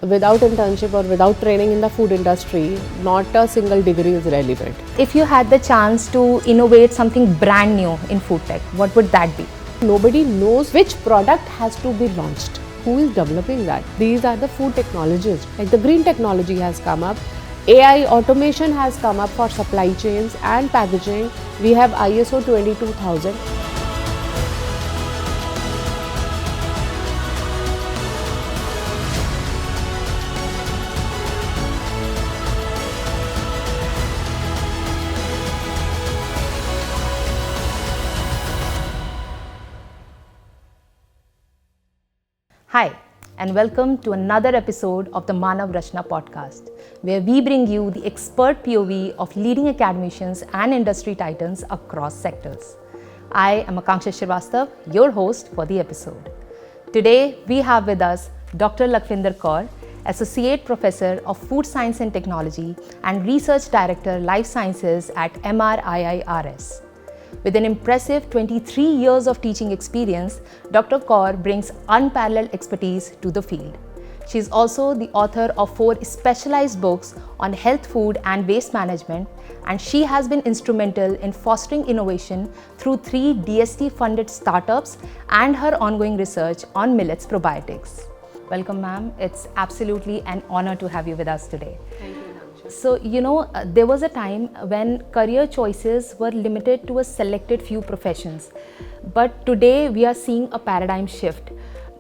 Without internship or without training in the food industry, not a single degree is relevant. If you had the chance to innovate something brand new in food tech, what would that be? Nobody knows which product has to be launched. Who is developing that? These are the food technologists. Like the green technology has come up, AI automation has come up for supply chains and packaging. We have ISO 22000. Hi, and welcome to another episode of the Manav Rachna podcast, where we bring you the expert POV of leading academicians and industry titans across sectors. I am 𝒔𝒉𝒂𝒓𝒈𝒆𝒃, your host for the episode. Today, we have with us Dr. Lakhvinder Kaur, Associate Professor of Food Science and Technology and Research Director, Life Sciences at MRIIRS. With an impressive 23 years of teaching experience, Dr. Kaur brings unparalleled expertise to the field. She is also the author of 4 specialized books on health, food and waste management, and she has been instrumental in fostering innovation through 3 DST-funded startups and her ongoing research on millets probiotics. Welcome, ma'am. It's absolutely an honor to have you with us today. Thank you. So, there was a time when career choices were limited to a selected few professions. But today we are seeing a paradigm shift.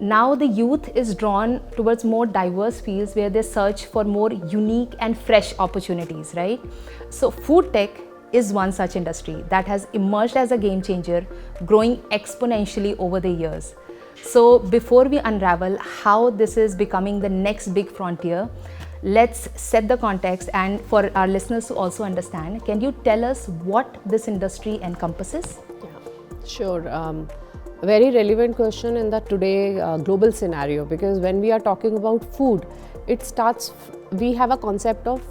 Now the youth is drawn towards more diverse fields where they search for more unique and fresh opportunities, right? So food tech is one such industry that has emerged as a game changer, growing exponentially over the years. So before we unravel how this is becoming the next big frontier, let's set the context, and for our listeners to also understand, can you tell us what this industry encompasses? Yeah, sure. Very relevant question in the today global scenario, because when we are talking about food, it starts, we have a concept of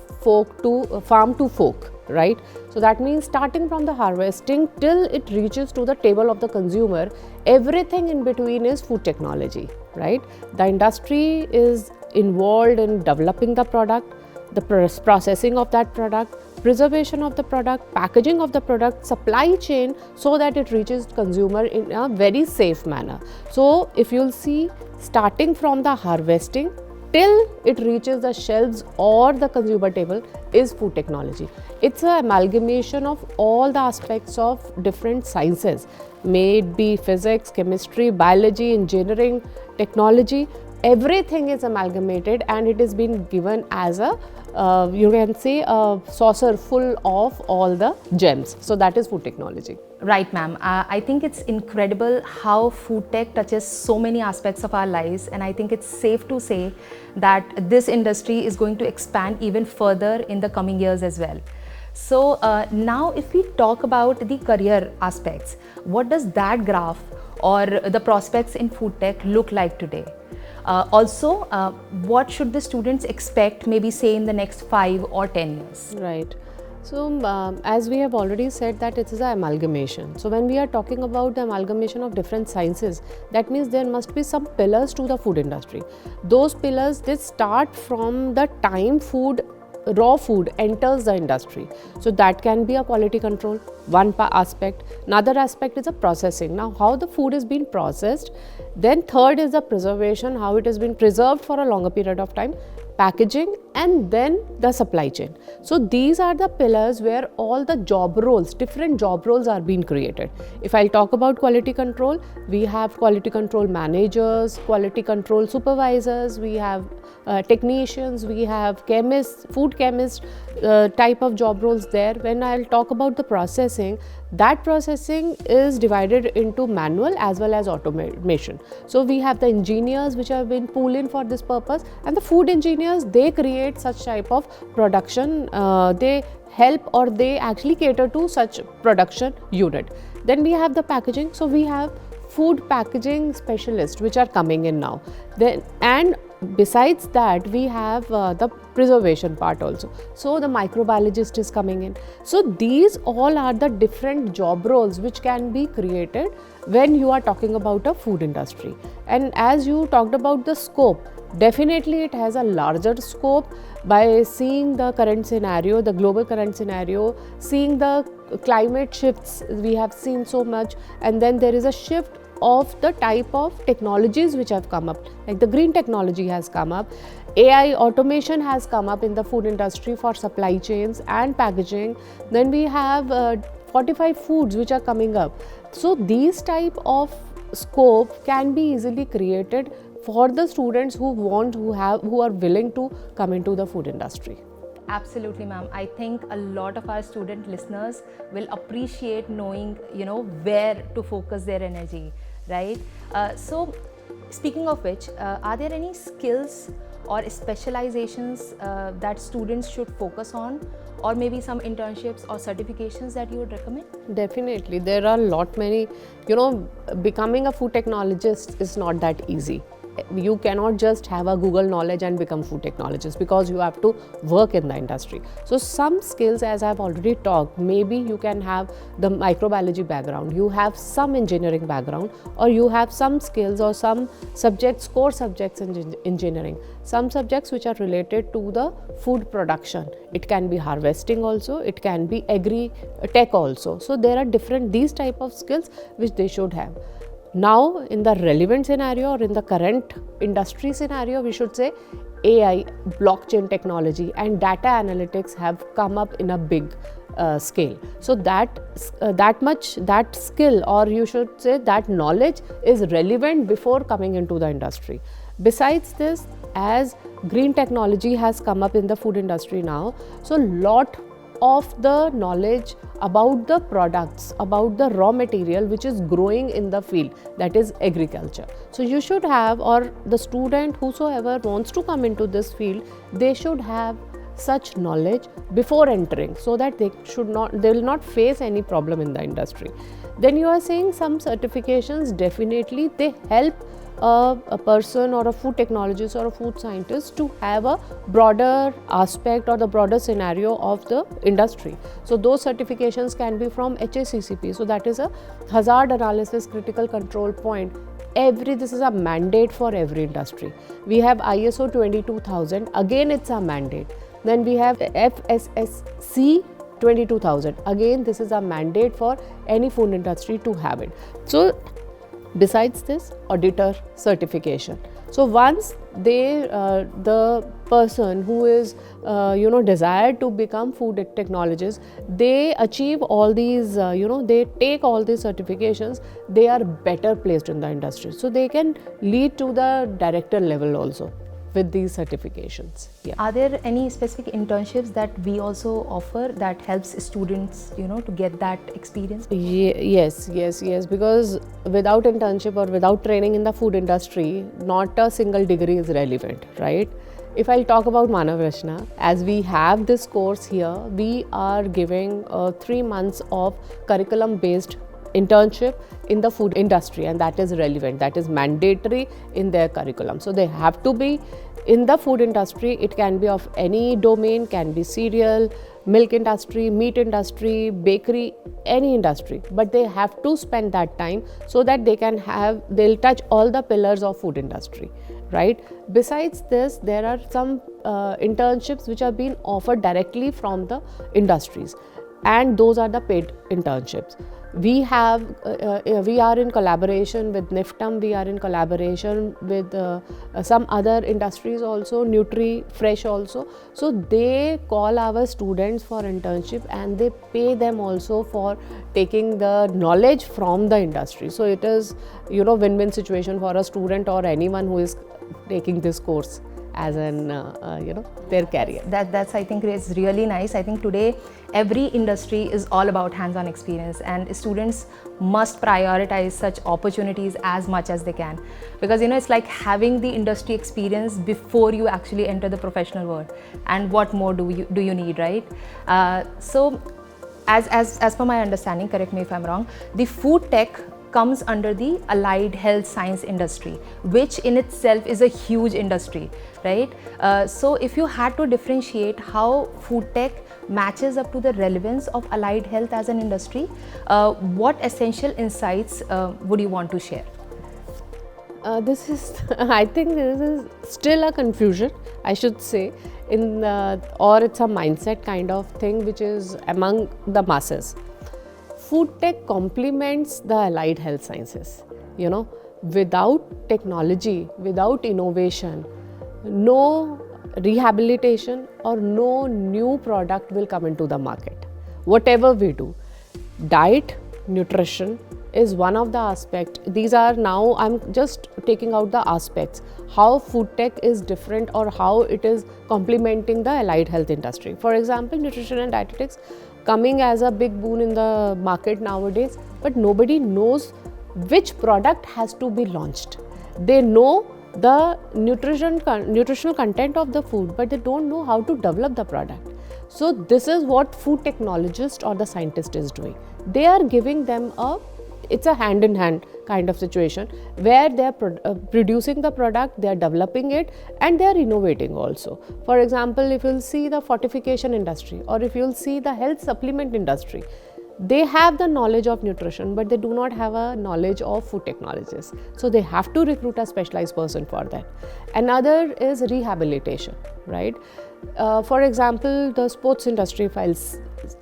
farm to fork, right? So that means starting from the harvesting till it reaches to the table of the consumer, everything in between is food technology, right? The industry is involved in developing the product, the processing of that product, preservation of the product, packaging of the product, supply chain, so that it reaches consumer in a very safe manner. So if you'll see, starting from the harvesting till it reaches the shelves or the consumer table is food technology. It's an amalgamation of all the aspects of different sciences, may it be physics, chemistry, biology, engineering, technology. Everything is amalgamated and it has been given as a, you can say, a saucer full of all the gems. So that is food technology. Right, ma'am. I think it's incredible how food tech touches so many aspects of our lives, and I think it's safe to say that this industry is going to expand even further in the coming years as well. So now if we talk about the career aspects, what does that graph or the prospects in food tech look like today? Also, what should the students expect, maybe say in the next 5 or 10 years? Right. So, as we have already said that it is an amalgamation. So, when we are talking about the amalgamation of different sciences, that means there must be some pillars to the food industry. Those pillars, they start from the time raw food enters the industry. So that can be a quality control, one aspect. Another aspect is a processing. Now how the food is being processed. Then third is the preservation, how it has been preserved for a longer period of time, packaging, and then the supply chain. So these are the pillars where all the job roles, different job roles are being created. If I'll talk about quality control, we have quality control managers, quality control supervisors, we have technicians, we have chemists, food chemists type of job roles there. When I'll talk about the processing, that processing is divided into manual as well as automation. So we have the engineers which have been pulled in for this purpose, and the food engineers, they create such type of production, they help or they actually cater to such production unit. Then we have the packaging, so we have food packaging specialists which are coming in now. Then and besides that, we have the preservation part also. So the microbiologist is coming in. So these all are the different job roles which can be created when you are talking about a food industry. And as you talked about the scope, Definitely it has a larger scope by seeing the current scenario, the global current scenario, seeing the climate shifts we have seen so much, and then there is a shift of the type of technologies which have come up, like the green technology has come up, AI automation has come up in the food industry for supply chains and packaging. Then we have fortified foods which are coming up. So these type of scope can be easily created for the students who are willing to come into the food industry. Absolutely, ma'am. I think a lot of our student listeners will appreciate knowing, where to focus their energy, right? So, speaking of which, are there any skills or specializations that students should focus on, or maybe some internships or certifications that you would recommend? Definitely, there are many. Becoming a food technologist is not that easy. You cannot just have a Google knowledge and become food technologist, because you have to work in the industry. So some skills, as I've already talked, maybe you can have the microbiology background, you have some engineering background, or you have some skills or some subjects, core subjects in engineering, some subjects which are related to the food production. It can be harvesting also, it can be agri-tech also. So there are these type of skills which they should have. Now, in the relevant scenario or in the current industry scenario, we should say AI, blockchain technology and data analytics have come up in a big scale. So that skill, or you should say that knowledge, is relevant before coming into the industry. Besides this, as green technology has come up in the food industry now, so lot of the knowledge about the products, about the raw material which is growing in the field, that is agriculture. So you should have, or the student whosoever wants to come into this field, they should have such knowledge before entering, so that they will not face any problem in the industry. Then you are saying some certifications, definitely they help a person or a food technologist or a food scientist to have a broader aspect or the broader scenario of the industry. So those certifications can be from HACCP, so that is a hazard analysis critical control point. This is a mandate for every industry. We have ISO 22000, again it's a mandate. Then we have FSSC 22000, again this is a mandate for any food industry to have it. So besides this, auditor certification. So once the person who is desired to become food technologist, they achieve all these, they take all these certifications, they are better placed in the industry. So they can lead to the director level also with these certifications. Yeah. Are there any specific internships that we also offer that helps students, to get that experience? Yes, because without internship or without training in the food industry, not a single degree is relevant, right? If I'll talk about Manav Rachna, as we have this course here, we are giving 3 months of curriculum-based internship in the food industry, and that is relevant, that is mandatory in their curriculum. So they have to be in the food industry. It can be of any domain, can be cereal, milk industry, meat industry, bakery, any industry, but they have to spend that time so that they'll touch all the pillars of food industry, right? Besides this, there are some internships which are being offered directly from the industries, and those are the paid internships. We are in collaboration with NIFTM, we are in collaboration with some other industries also, Nutri-Fresh also. So they call our students for internship and they pay them also for taking the knowledge from the industry. So it is, win-win situation for a student or anyone who is taking this course as an their career. That's I think is really nice. I think today every industry is all about hands-on experience, and students must prioritize such opportunities as much as they can, because it's like having the industry experience before you actually enter the professional world. And what more do you need, right? So as per my understanding, correct me if I'm wrong, the food tech comes under the allied health science industry, which in itself is a huge industry, right? So if you had to differentiate how food tech matches up to the relevance of allied health as an industry, what essential insights would you want to share? This is, I think this is still a confusion, I should say, or it's a mindset kind of thing which is among the masses. Food tech complements the allied health sciences. Without technology, without innovation, no rehabilitation or no new product will come into the market. Whatever we do, diet, nutrition is one of the aspects. These are now, I'm just taking out the aspects, how food tech is different or how it is complementing the allied health industry. For example, nutrition and dietetics coming as a big boon in the market nowadays, but nobody knows which product has to be launched. They know the nutritional content of the food, but they don't know how to develop the product. So this is what food technologist or the scientist is doing. They are giving them it's a hand-in-hand kind of situation where they are producing the product, they are developing it, and they are innovating also. For example, if you'll see the fortification industry or if you'll see the health supplement industry, they have the knowledge of nutrition, but they do not have a knowledge of food technologies. So they have to recruit a specialized person for that. Another is rehabilitation, right? For example, the sports industry, if I'll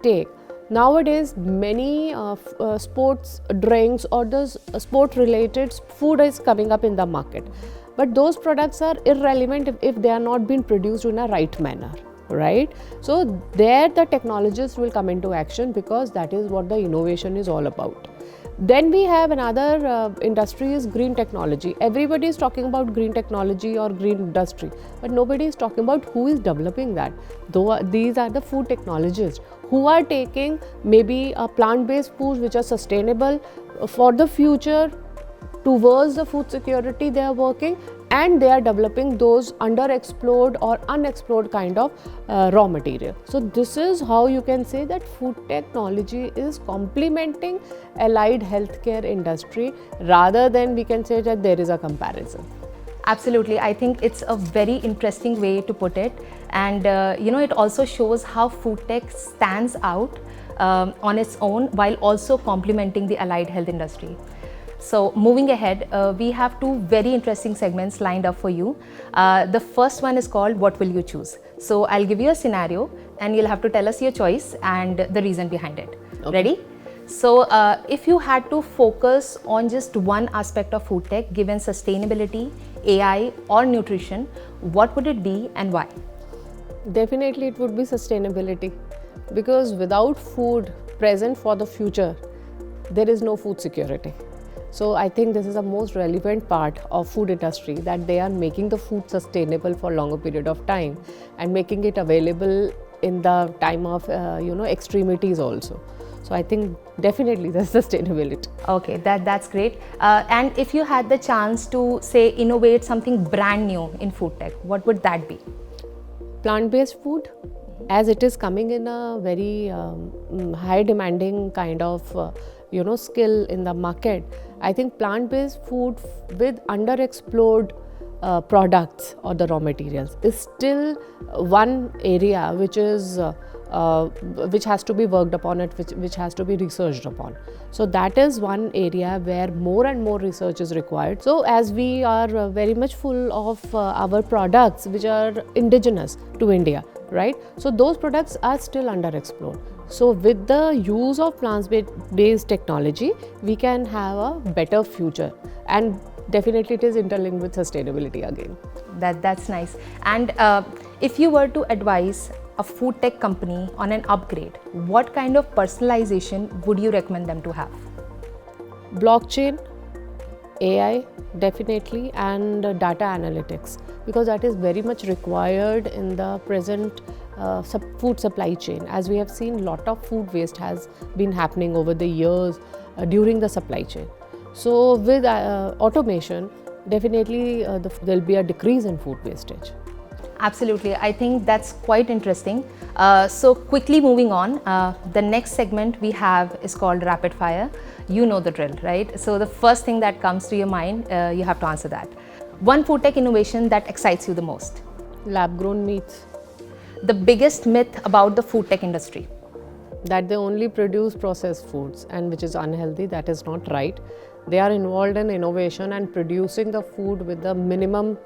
take, nowadays many sports drinks or the sport related food is coming up in the market, but those products are irrelevant if they are not being produced in a right manner, right? So there the technologists will come into action because that is what the innovation is all about. Then we have another industry is green technology. Everybody is talking about green technology or green industry, but nobody is talking about who is developing that. Though these are the food technologists who are taking maybe a plant-based foods which are sustainable for the future. Towards the food security they are working, and they are developing those underexplored or unexplored kind of raw material. So this is how you can say that food technology is complementing allied healthcare industry rather than we can say that there is a comparison. Absolutely, I think it's a very interesting way to put it, and it also shows how food tech stands out on its own while also complementing the allied health industry. So moving ahead, we have two very interesting segments lined up for you. The first one is called What Will You Choose? So I'll give you a scenario and you'll have to tell us your choice and the reason behind it. Okay. Ready? So if you had to focus on just one aspect of food tech given sustainability, AI or nutrition, what would it be and why? Definitely it would be sustainability, because without food present for the future, there is no food security. So I think this is the most relevant part of food industry, that they are making the food sustainable for longer period of time and making it available in the time of extremities also. So I think definitely there's sustainability. Okay, that's great. And if you had the chance to say innovate something brand new in food tech, what would that be? Plant-based food, as it is coming in a very high demanding kind of skill in the market. I think plant-based food with underexplored products or the raw materials is still one area which is which has to be worked upon, which has to be researched upon. So that is one area where more and more research is required. So as we are very much full of our products which are indigenous to India, right? So those products are still underexplored. So with the use of plant-based technology, we can have a better future, and definitely it is interlinked with sustainability again. That's nice. And if you were to advise a food tech company on an upgrade, what kind of personalization would you recommend them to have? Blockchain, AI definitely, and data analytics, because that is very much required in the present food supply chain. As we have seen, a lot of food waste has been happening over the years during the supply chain. So with automation, definitely there will be a decrease in food wastage. Absolutely, I think that's quite interesting. So quickly moving on, the next segment we have is called Rapid Fire. You know the drill, right? So the first thing that comes to your mind, you have to answer that. One food tech innovation that excites you the most? Lab-grown meats. The biggest myth about the food tech industry? That they only produce processed foods and which is unhealthy. That is not right. They are involved in innovation and producing the food with the minimum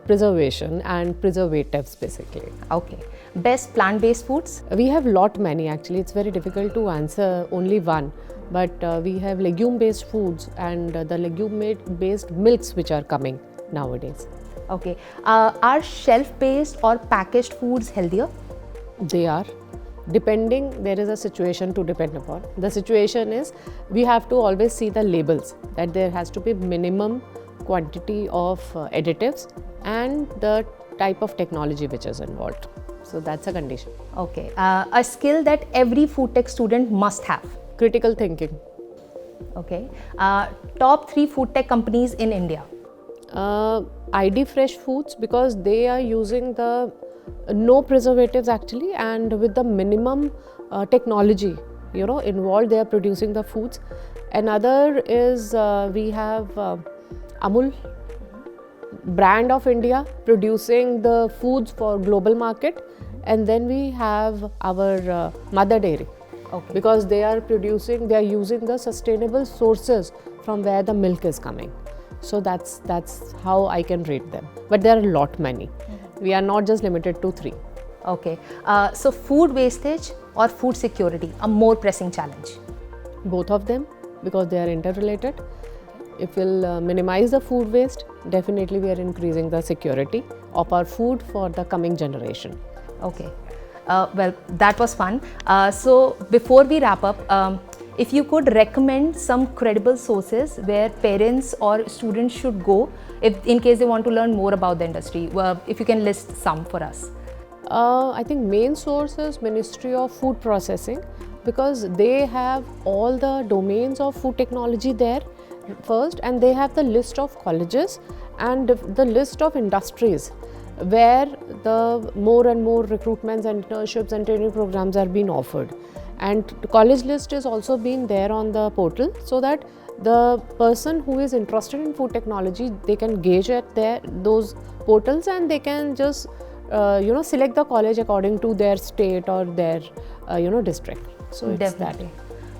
preservation and preservatives basically. Okay. Best plant-based foods? We have many actually. It's very difficult to answer only one. But we have legume-based foods and the legume-based milks which are coming nowadays. Okay. Are shelf-based or packaged foods healthier? They are. Depending, there is a situation to depend upon. The situation is we have to always see the labels, that there has to be minimum quantity of additives and the type of technology which is involved. So that's a condition. Okay. A skill that every food tech student must have? Critical thinking. Okay. Top 3 food tech companies in India? ID Fresh Foods, because they are using the no preservatives actually, and with the minimum technology involved, they are producing the foods. Another is we have Amul, brand of India, producing the foods for global market. And then we have our mother dairy. Okay. Because they are using the sustainable sources from where the milk is coming. So that's how I can rate them. But there are many. We are not just limited to 3. Okay. So food wastage or food security, a more pressing challenge? Both of them, because they are interrelated. If we'll minimize the food waste, definitely we are increasing the security of our food for the coming generation. Okay. Well, that was fun. So before we wrap up, if you could recommend some credible sources where parents or students should go in case they want to learn more about the industry, if you can list some for us. I think main source is Ministry of Food Processing, because they have all the domains of food technology there first, and they have the list of colleges and the list of industries where the more and more recruitments and internships and training programs are being offered. And the college list is also being there on the portal, so that the person who is interested in food technology, they can gauge at those portals, and they can just select the college according to their state or their district. So it's Definitely.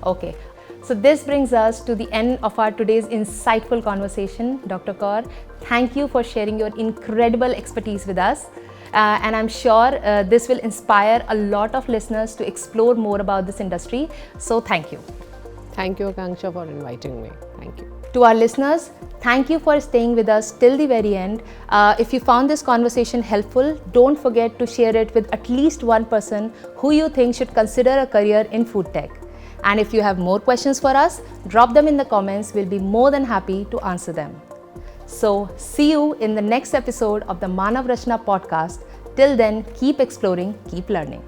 Okay. So this brings us to the end of our today's insightful conversation. Dr. Kaur, thank you for sharing your incredible expertise with us. And I'm sure this will inspire a lot of listeners to explore more about this industry. So thank you. Thank you, Akanksha, for inviting me. Thank you. To our listeners, thank you for staying with us till the very end. If you found this conversation helpful, don't forget to share it with at least one person who you think should consider a career in food tech. And if you have more questions for us, drop them in the comments. We'll be more than happy to answer them. So, see you in the next episode of the Manav Rachna podcast. Till then, keep exploring, keep learning.